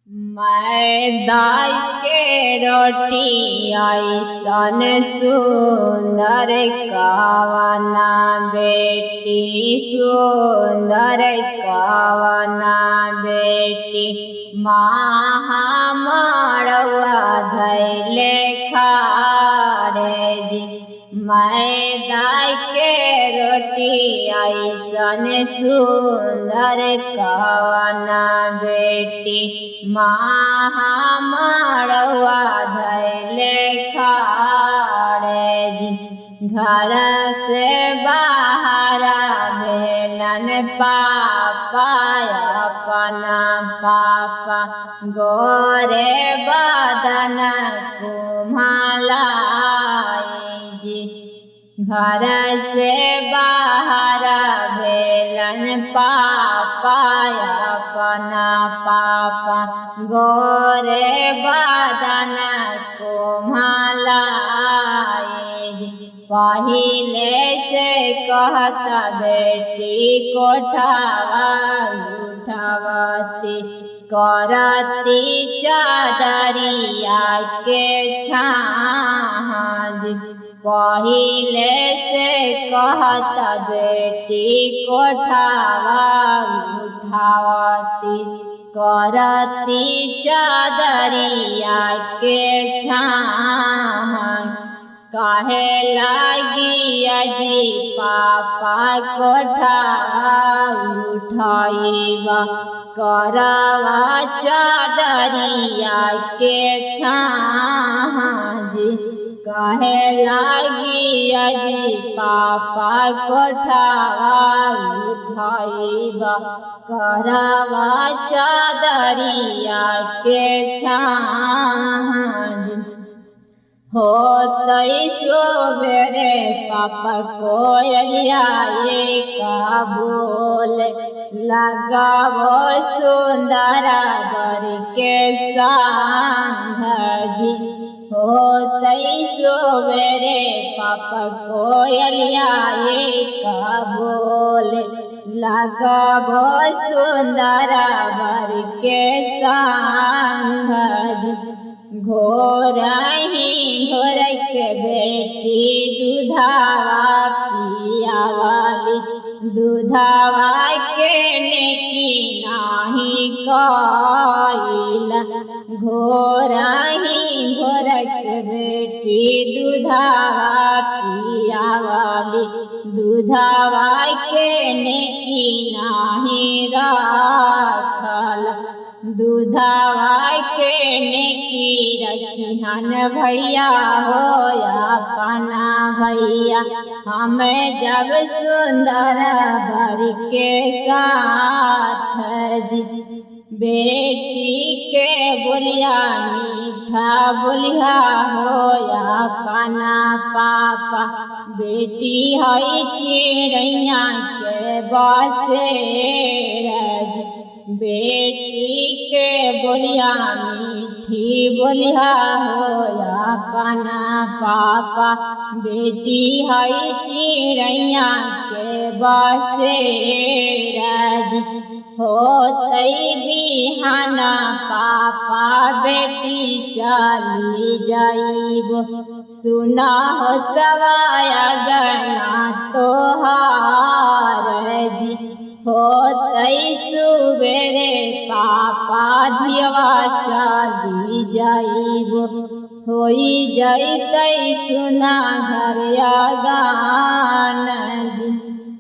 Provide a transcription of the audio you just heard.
मैदा के रोटी ऐसन सुंदर कवना बेटी सुंदर कवना बेटी महामड़वा धैले खारे जी। मैदा के रोटी ऐसन सुंदर कवना बेटी महामड़वा धैले खारे जी। घर से बाहर भेलन पापा अपना पापा गोरे बदन कुम्हलाई जी। घर से बाहर भेलन पापा अपना पापा गोरे बदन कुम्हलाई जी। पहिले से कहता बेटी कोठावा उठावती करती चादरिया के छाज। पहिले से कहता बेटी कोठावा उठावती करती चादरिया के छाज। काहे लागी अजी पापा कोठावा उठाइबा करवा चादरिया के छाज। काहे लागी अजी पापा कोठावा उठाइबा करवा चादरिया के छाज। होतई सोवेरे पापा कोयलिया का बोल लगावो सुंदर बर के सांग जी। होतई सोवेरे पापा कोयलिया का बोल लगावो सुंदर बर के सांग जी। घोरही घोर के बेटी दूधावा पियावाली दूधावा के नेकी नाही कइला। घोरही घोर के बेटी दूधावा पियावाली दूधावा के नेकी नाही रखल। दूधावा के नेकी रखिहन भैया हो अपना भैया हमें जब सुंदर बर के साथ जी। बेटी के बोलिया मीठा बोलिया हो अपना पापा बेटी हई चिड़ैया के बसेरा जी। बेटी के बोलिया मीठी बोलिया हो अपना पापा बेटी हई चिड़ैया के बसेरा जी। होतई बिहाना पापा बेटी चली जाइबो सुना हो गवाया गना तोहार जी। होतई सुबेरे पापा धियवा चली जाइबो होई जइतई सुना घर